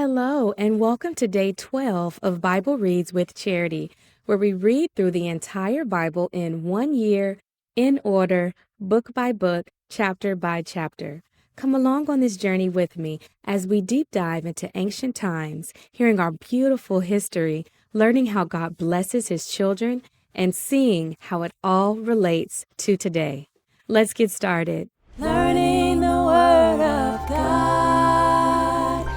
Hello, and welcome to day 12 of Bible Reads with Charity, where we read through the entire Bible in 1 year, in order, book by book, chapter by chapter. Come along on this journey with me as we deep dive into ancient times, hearing our beautiful history, learning how God blesses His children, and seeing how it all relates to today. Let's get started. Learning the Word of God,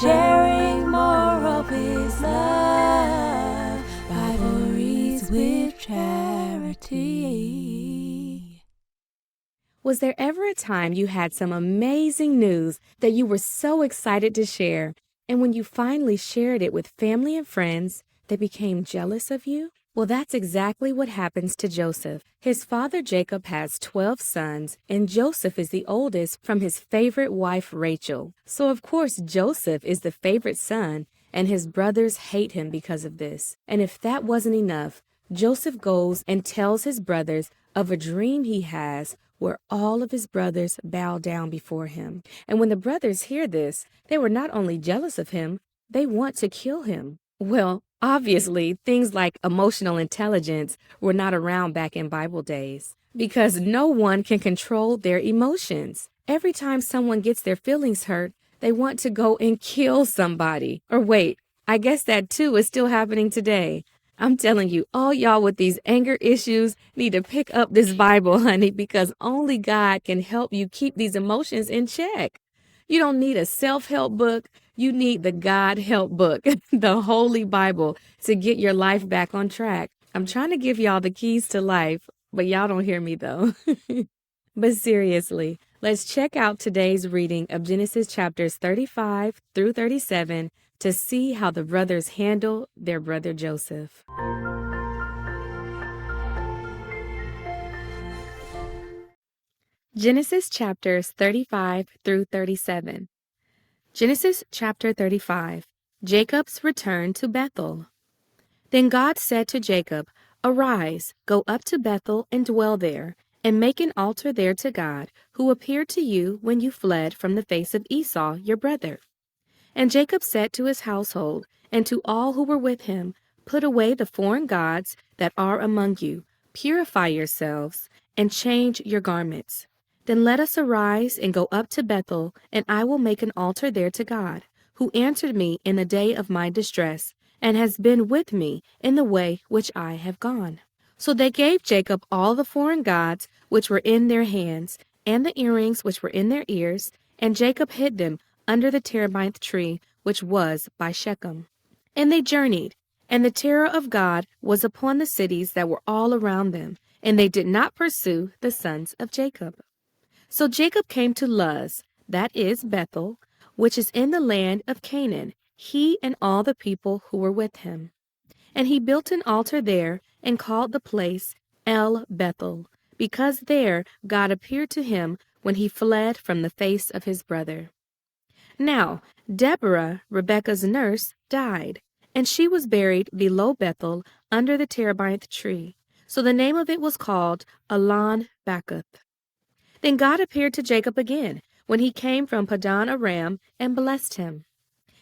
sharing more of His love. Bible Reads with Charity. Was there ever a time you had some amazing news that you were so excited to share, and when you finally shared it with family and friends, they became jealous of you? Well, that's exactly what happens to Joseph. His father Jacob has 12 sons, and Joseph is the oldest from his favorite wife Rachel. So of course Joseph is the favorite son, and his brothers hate him because of this. And if that wasn't enough, Joseph goes and tells his brothers of a dream he has where all of his brothers bow down before him. And when the brothers hear this, they were not only jealous of him, they want to kill him. Well, obviously, things like emotional intelligence were not around back in Bible days because no one can control their emotions. Every time someone gets their feelings hurt, they want to go and kill somebody. Or wait, I guess that too is still happening today. I'm telling you, all y'all with these anger issues need to pick up this Bible, honey, because only God can help you keep these emotions in check. You don't need a self-help book. You need the God help book, the Holy Bible, to get your life back on track. I'm trying to give y'all the keys to life, but y'all don't hear me though. But seriously, let's check out today's reading of Genesis chapters 35 through 37 to see how the brothers handle their brother Joseph. Genesis chapters 35 through 37. Genesis chapter 35. Jacob's return to Bethel. Then God said to Jacob, "Arise, go up to Bethel and dwell there, and make an altar there to God, who appeared to you when you fled from the face of Esau your brother." And Jacob said to his household and to all who were with him, "Put away the foreign gods that are among you, purify yourselves, and change your garments. Then let us arise and go up to Bethel, and I will make an altar there to God, who answered me in the day of my distress, and has been with me in the way which I have gone." So they gave Jacob all the foreign gods which were in their hands, and the earrings which were in their ears, and Jacob hid them under the terebinth tree which was by Shechem. And they journeyed, and the terror of God was upon the cities that were all around them, and they did not pursue the sons of Jacob. So Jacob came to Luz, that is Bethel, which is in the land of Canaan, he and all the people who were with him. And he built an altar there and called the place El Bethel, because there God appeared to him when he fled from the face of his brother. Now Deborah, Rebekah's nurse, died, and she was buried below Bethel under the terebinth tree. So the name of it was called Elon Bakuth. Then God appeared to Jacob again when he came from Padan Aram and blessed him.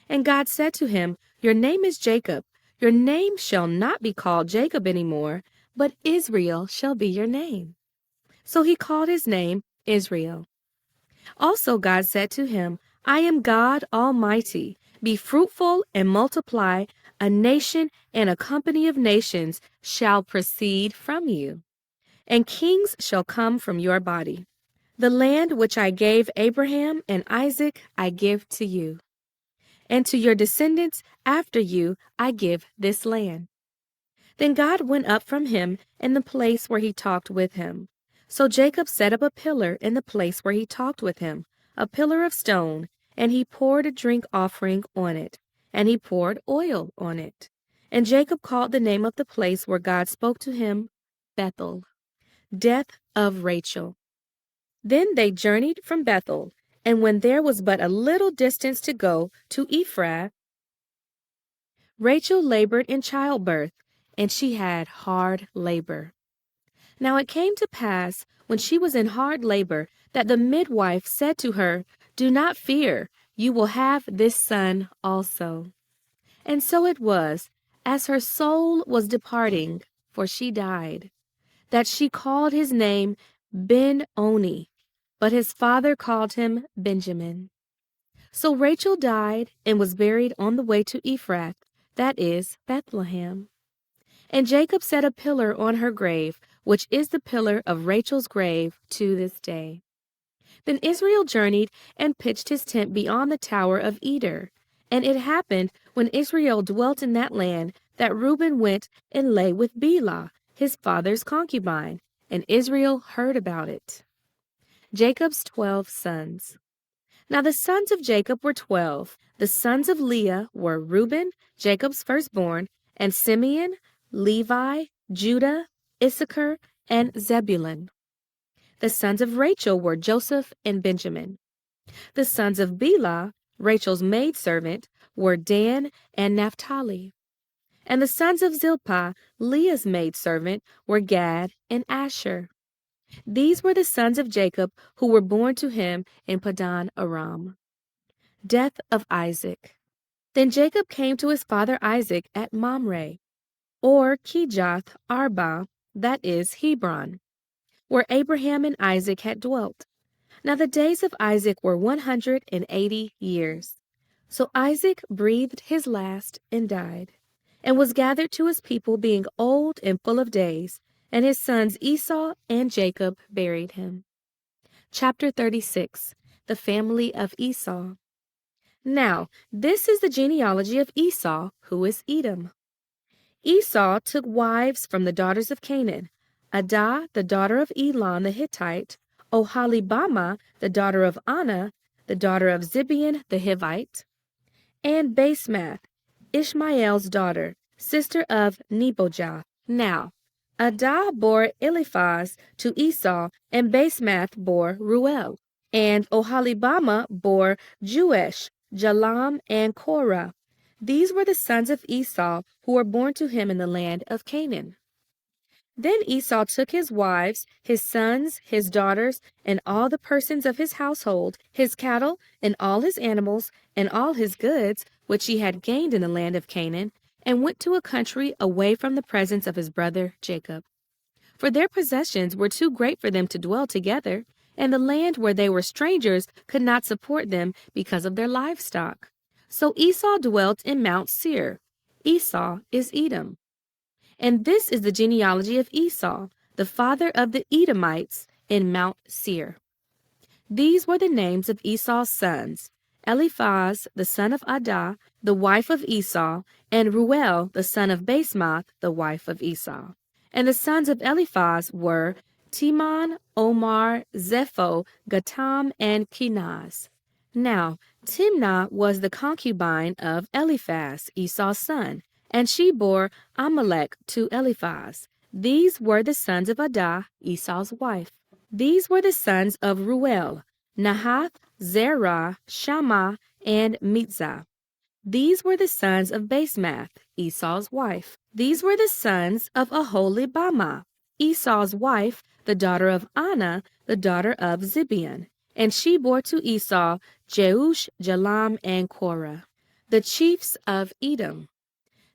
And God said to him, "Your name is Jacob. Your name shall not be called Jacob any more, but Israel shall be your name." So he called his name Israel. Also God said to him, "I am God Almighty. Be fruitful and multiply. A nation and a company of nations shall proceed from you, and kings shall come from your body. The land which I gave Abraham and Isaac I give to you, and to your descendants after you I give this land." Then God went up from him in the place where he talked with him. So Jacob set up a pillar in the place where he talked with him, a pillar of stone, and he poured a drink offering on it, and he poured oil on it. And Jacob called the name of the place where God spoke to him Bethel. Death of Rachel. Then they journeyed from Bethel, and when there was but a little distance to go to Ephrath, Rachel labored in childbirth, and she had hard labor. Now it came to pass, when she was in hard labor, that the midwife said to her, "Do not fear, you will have this son also. And so it was, as her soul was departing, for she died, that she called his name Ben-Oni, but his father called him Benjamin. So Rachel died and was buried on the way to Ephrath, that is, Bethlehem. And Jacob set a pillar on her grave, which is the pillar of Rachel's grave to this day. Then Israel journeyed and pitched his tent beyond the tower of Eder. And it happened, when Israel dwelt in that land, that Reuben went and lay with Bilhah, his father's concubine, and Israel heard about it. Jacob's 12 sons. Now the sons of Jacob were 12. The sons of Leah were Reuben, Jacob's firstborn, and Simeon, Levi, Judah, Issachar, and Zebulun. The sons of Rachel were Joseph and Benjamin. The sons of Bilhah, Rachel's maidservant, were Dan and Naphtali. And the sons of Zilpah, Leah's maidservant, were Gad and Asher. These were the sons of Jacob who were born to him in Padan Aram. Death of Isaac. Then Jacob came to his father Isaac at Mamre, or Kijath Arba, that is Hebron, where Abraham and Isaac had dwelt. Now the days of Isaac were 180 years. So Isaac breathed his last and died, and was gathered to his people, being old and full of days, and his sons Esau and Jacob buried him. Chapter 36. The family of Esau. Now, this is the genealogy of Esau, who is Edom. Esau took wives from the daughters of Canaan: Adah, the daughter of Elon the Hittite; Oholibamah, the daughter of Anah, the daughter of Zibeon the Hivite; and Basemath, Ishmael's daughter, sister of Nebajoth. Now, Adah bore Eliphaz to Esau, and Basemath bore Ruel. And Oholibamah bore Jeush, Jalam, and Korah. These were the sons of Esau who were born to him in the land of Canaan. Then Esau took his wives, his sons, his daughters, and all the persons of his household, his cattle, and all his animals, and all his goods, which he had gained in the land of Canaan, and went to a country away from the presence of his brother Jacob. For their possessions were too great for them to dwell together, and the land where they were strangers could not support them because of their livestock. So Esau dwelt in Mount Seir. Esau is Edom. And this is the genealogy of Esau, the father of the Edomites, in Mount Seir. These were the names of Esau's sons: Eliphaz, the son of Adah, the wife of Esau, and Ruel, the son of Basemath, the wife of Esau. And the sons of Eliphaz were Teman, Omar, Zepho, Gatam, and Kenaz. Now, Timnah was the concubine of Eliphaz, Esau's son, and she bore Amalek to Eliphaz. These were the sons of Adah, Esau's wife. These were the sons of Ruel: Nahath, Zerah, Shammah, and Mitzah. These were the sons of Basemath, Esau's wife. These were the sons of Oholibamah, Esau's wife, the daughter of Anah, the daughter of Zibeon. And she bore to Esau Jeush, Jalam, and Korah. The chiefs of Edom.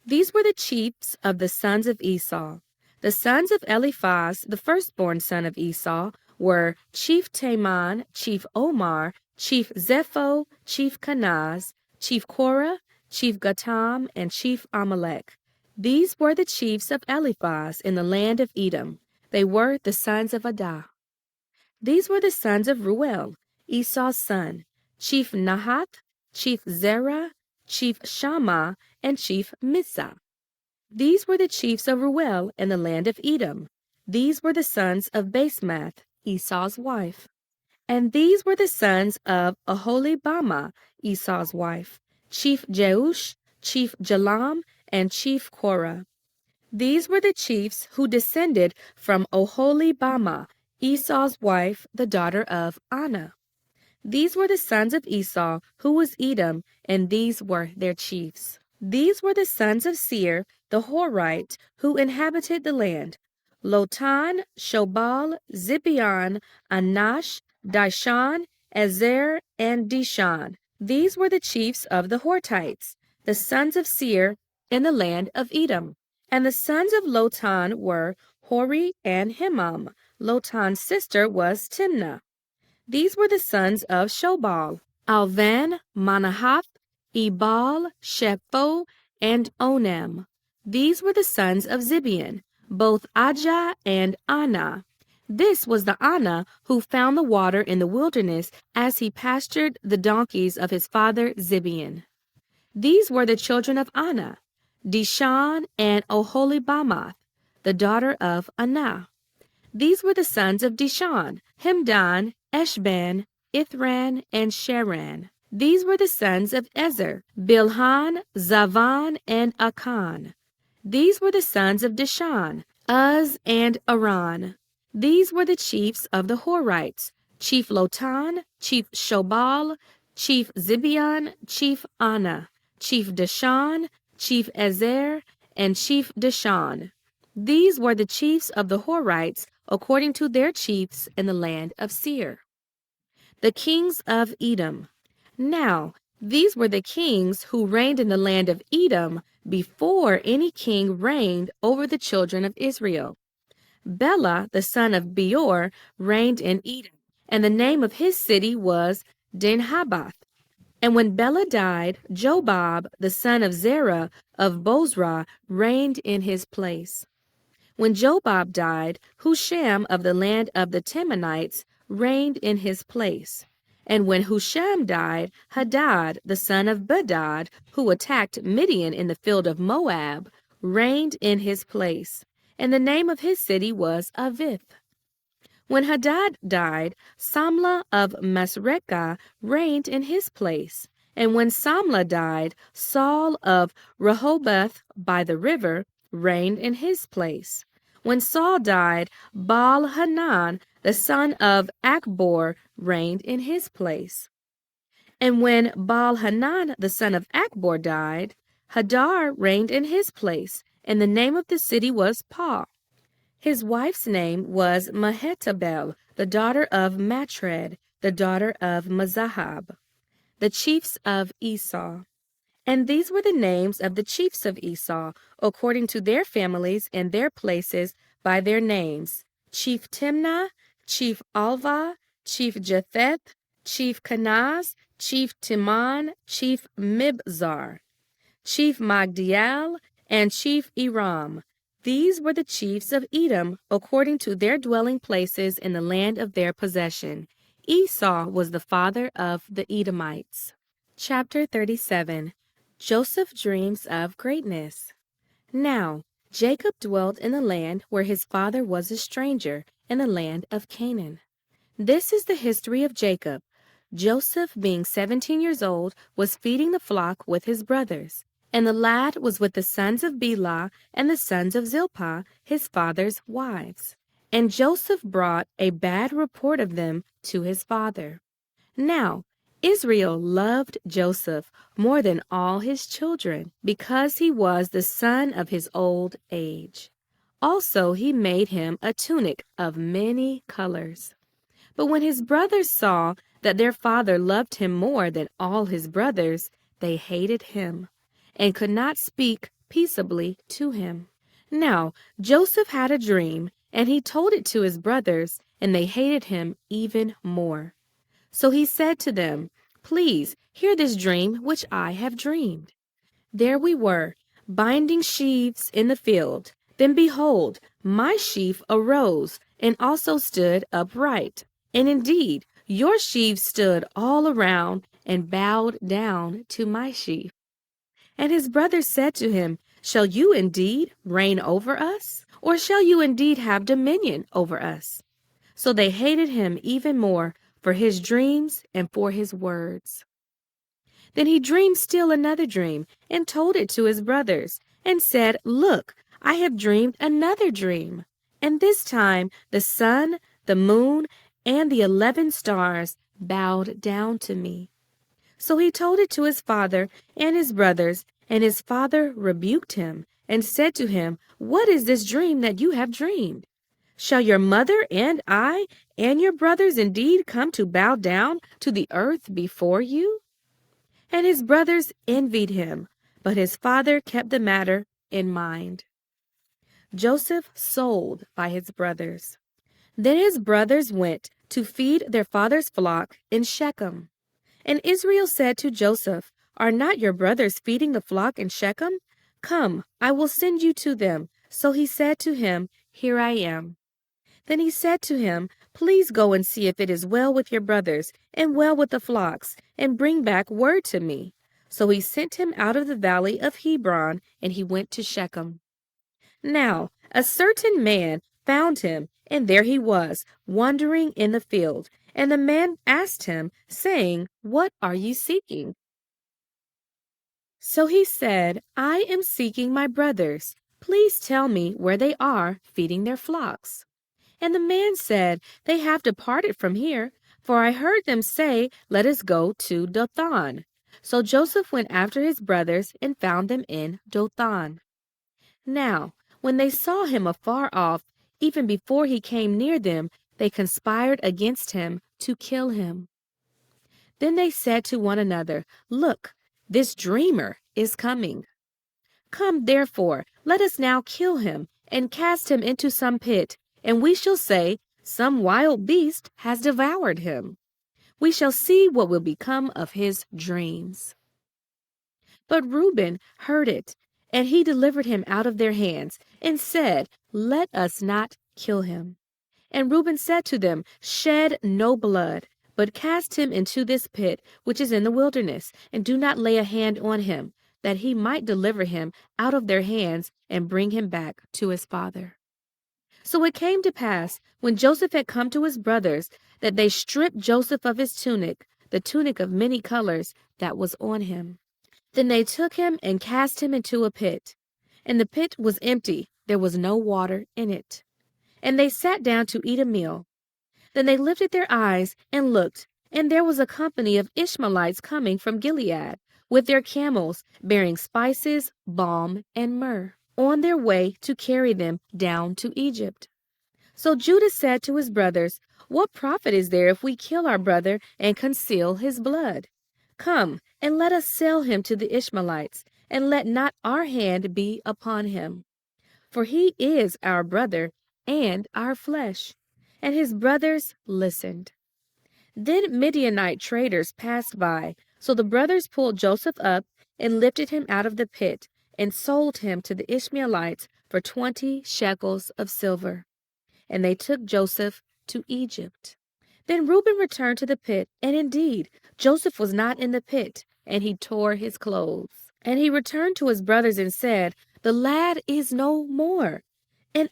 These were the chiefs of the sons of Esau. The sons of Eliphaz, the firstborn son of Esau, were Chief Teman, Chief Omar, Chief Zepho, Chief Kenaz, Chief Korah, Chief Gatam, and Chief Amalek. These were the chiefs of Eliphaz in the land of Edom. They were the sons of Adah. These were the sons of Ruel, Esau's son: Chief Nahath, Chief Zerah, Chief Shammah, and Chief Mitzah. These were the chiefs of Ruel in the land of Edom. These were the sons of Basemath, Esau's wife. And these were the sons of Oholibamah, Esau's wife: Chief Jeush, Chief Jalam, and Chief Korah. These were the chiefs who descended from Oholibamah, Esau's wife, the daughter of Anah. These were the sons of Esau, who was Edom, and these were their chiefs. These were the sons of Seir, the Horite, who inhabited the land: Lotan, Shobal, Zibeon, Anash, Dishan, Ezer, and Dishan. These were the chiefs of the Hortites, the sons of Seir in the land of Edom. And the sons of Lotan were Hori and Himam. Lotan's sister was Timnah. These were the sons of Shobal, Alvan, Manahath, Ebal, Shepho, and Onem. These were the sons of Zibeon, both Ajah and Anah. This was the Anah who found the water in the wilderness as he pastured the donkeys of his father Zibeon. These were the children of Anah, Dishan and Oholibamath, the daughter of Anah. These were the sons of Dishan, Hemdan, Eshban, Ithran, and Sharan. These were the sons of Ezer, Bilhan, Zavan, and Akan. These were the sons of Dishan, Uz, and Aran. These were the chiefs of the Horites, Chief Lotan, Chief Shobal, Chief Zibeon, Chief Anah, Chief Dishan, Chief Ezer, and Chief Dishan. These were the chiefs of the Horites according to their chiefs in the land of Seir. The kings of Edom. Now, these were the kings who reigned in the land of Edom before any king reigned over the children of Israel. Bela, the son of Beor, reigned in Edom, and the name of his city was Dinhabath. And when Bela died, Jobab, the son of Zerah of Bozrah, reigned in his place. When Jobab died, Husham of the land of the Temanites reigned in his place. And when Husham died, Hadad, the son of Bedad, who attacked Midian in the field of Moab, reigned in his place. And the name of his city was Avith. When Hadad died, Samlah of Masrekah reigned in his place. And when Samlah died, Saul of Rehoboth by the river reigned in his place. When Saul died, Baal-Hanan, the son of Achbor, reigned in his place. And when Baal-Hanan, the son of Achbor, died, Hadar reigned in his place, and the name of the city was Pah. His wife's name was Mehetabel, the daughter of Matred, the daughter of Mazahab. The chiefs of Esau. And these were the names of the chiefs of Esau, according to their families and their places by their names: Chief Timnah, Chief Alva, Chief Jetheth, Chief Kenaz, Chief Timon, Chief Mibzar, Chief Magdiel, and Chief Eram. These were the chiefs of Edom, according to their dwelling places in the land of their possession. Esau was the father of the Edomites. Chapter 37. Joseph dreams of greatness. Now, Jacob dwelt in the land where his father was a stranger, in the land of Canaan. This is the history of Jacob. Joseph, being 17 years old, was feeding the flock with his brothers. And the lad was with the sons of Bela and the sons of Zilpah, his father's wives. And Joseph brought a bad report of them to his father. Now, Israel loved Joseph more than all his children, because he was the son of his old age. Also, he made him a tunic of many colors. But when his brothers saw that their father loved him more than all his brothers, they hated him, and could not speak peaceably to him. Now, Joseph had a dream, and he told it to his brothers, and they hated him even more. So he said to them, "Please hear this dream which I have dreamed. There we were, binding sheaves in the field. Then behold, my sheaf arose and also stood upright. And indeed, your sheaves stood all around and bowed down to my sheaf." And his brothers said to him, "Shall you indeed reign over us? Or shall you indeed have dominion over us?" So they hated him even more for his dreams and for his words. Then he dreamed still another dream and told it to his brothers and said, "Look, I have dreamed another dream. And this time the sun, the moon, and the 11 stars bowed down to me." So he told it to his father and his brothers, and his father rebuked him and said to him, "What is this dream that you have dreamed? Shall your mother and I and your brothers indeed come to bow down to the earth before you?" And his brothers envied him, but his father kept the matter in mind. Joseph sold by his brothers. Then his brothers went to feed their father's flock in Shechem. And Israel said to Joseph, "Are not your brothers feeding the flock in Shechem? Come, I will send you to them." So he said to him, "Here I am." Then he said to him, "Please go and see if it is well with your brothers and well with the flocks, and bring back word to me." So he sent him out of the valley of Hebron, and he went to Shechem. Now a certain man found him, and there he was, wandering in the field. And the man asked him, saying, "What are you seeking?" So he said, "I am seeking my brothers. Please tell me where they are feeding their flocks." And the man said, "They have departed from here, for I heard them say, 'Let us go to Dothan.'" So Joseph went after his brothers and found them in Dothan. Now, when they saw him afar off, even before he came near them, they conspired against him to kill him. Then they said to one another, "Look, this dreamer is coming. Come, therefore, let us now kill him and cast him into some pit, and we shall say, 'Some wild beast has devoured him.' We shall see what will become of his dreams." But Reuben heard it, and he delivered him out of their hands, and said, "Let us not kill him." And Reuben said to them, "Shed no blood, but cast him into this pit which is in the wilderness, and do not lay a hand on him, that he might deliver him out of their hands and bring him back to his father." So it came to pass, when Joseph had come to his brothers, that they stripped Joseph of his tunic, the tunic of many colors that was on him. Then they took him and cast him into a pit. And the pit was empty, there was no water in it. And they sat down to eat a meal. Then they lifted their eyes and looked, and there was a company of Ishmaelites coming from Gilead, with their camels, bearing spices, balm, and myrrh, on their way to carry them down to Egypt. So Judah said to his brothers, "What profit is there if we kill our brother and conceal his blood? Come, and let us sell him to the Ishmaelites, and let not our hand be upon him. For he is our brother and our flesh." And his brothers listened. Then Midianite traders passed by. So the brothers pulled Joseph up and lifted him out of the pit, and sold him to the Ishmaelites for 20 shekels of silver. And they took Joseph to Egypt. Then Reuben returned to the pit, and indeed Joseph was not in the pit, and he tore his clothes. And he returned to his brothers and said, "The lad is no more, and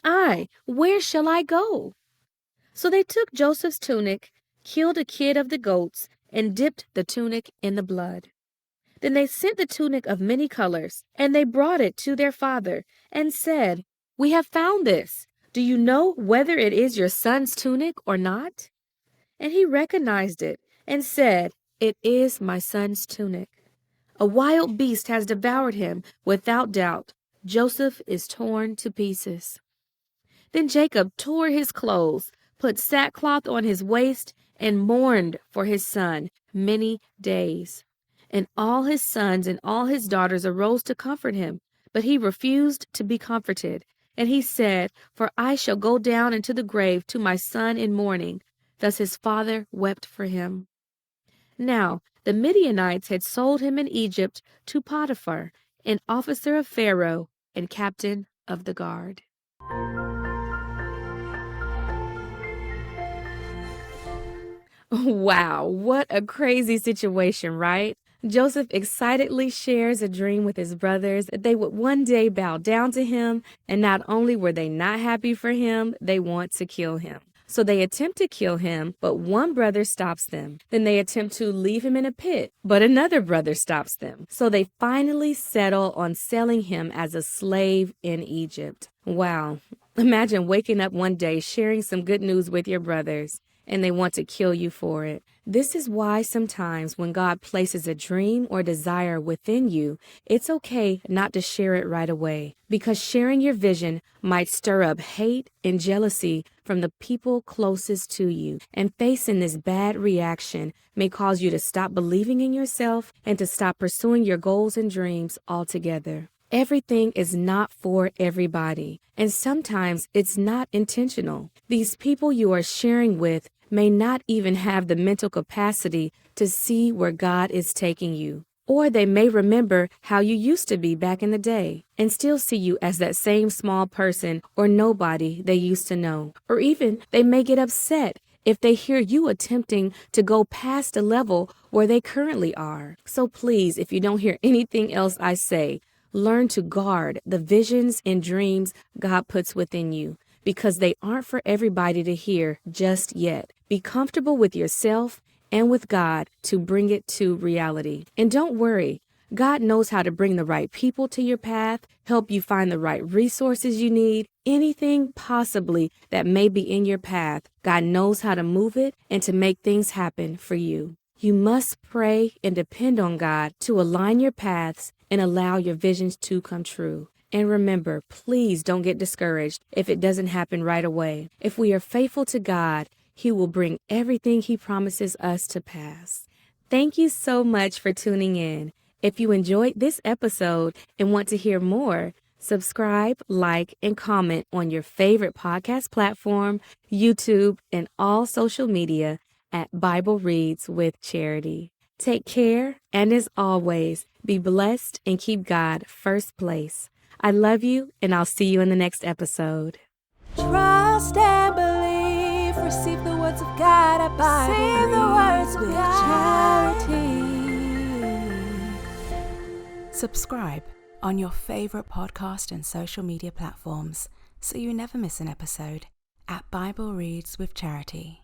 where shall I go?" So they took Joseph's tunic, killed a kid of the goats, and dipped the tunic in the blood. Then they sent the tunic of many colors, and they brought it to their father, and said, "We have found this. Do you know whether it is your son's tunic or not?" And he recognized it, and said, "It is my son's tunic. A wild beast has devoured him, without doubt. Joseph is torn to pieces." Then Jacob tore his clothes, put sackcloth on his waist, and mourned for his son many days. And all his sons and all his daughters arose to comfort him, but he refused to be comforted. And he said, "For I shall go down into the grave to my son in mourning." Thus his father wept for him. Now the Midianites had sold him in Egypt to Potiphar, an officer of Pharaoh and captain of the guard. Wow, what a crazy situation, right? Joseph excitedly shares a dream with his brothers that they would one day bow down to him, and not only were they not happy for him, they want to kill him. So they attempt to kill him, but one brother stops them. Then they attempt to leave him in a pit, but another brother stops them. So they finally settle on selling him as a slave in Egypt. Wow. Imagine waking up one day sharing some good news with your brothers, and they want to kill you for it. This is why sometimes when God places a dream or desire within you, it's okay not to share it right away, because sharing your vision might stir up hate and jealousy from the people closest to you, and facing this bad reaction may cause you to stop believing in yourself and to stop pursuing your goals and dreams altogether. Everything is not for everybody, and sometimes it's not intentional. These people you are sharing with may not even have the mental capacity to see where God is taking you. Or they may remember how you used to be back in the day and still see you as that same small person or nobody they used to know. Or even they may get upset if they hear you attempting to go past the level where they currently are. So please, if you don't hear anything else I say, learn to guard the visions and dreams God puts within you, because they aren't for everybody to hear just yet. Be comfortable with yourself and with God to bring it to reality. And don't worry, God knows how to bring the right people to your path, help you find the right resources you need, anything possibly that may be in your path. God knows how to move it and to make things happen for you. You must pray and depend on God to align your paths and allow your visions to come true. And remember, please don't get discouraged if it doesn't happen right away. If we are faithful to God, He will bring everything He promises us to pass. Thank you so much for tuning in. If you enjoyed this episode and want to hear more, subscribe, like, and comment on your favorite podcast platform, YouTube, and all social media at Bible Reads with Charity. Take care, and as always, be blessed and keep God first place. I love you, and I'll see you in the next episode. Trust and believe. Receive the words of God at Bible. Receive the words with charity. Subscribe on your favorite podcast and social media platforms so you never miss an episode at Bible Reads with Charity.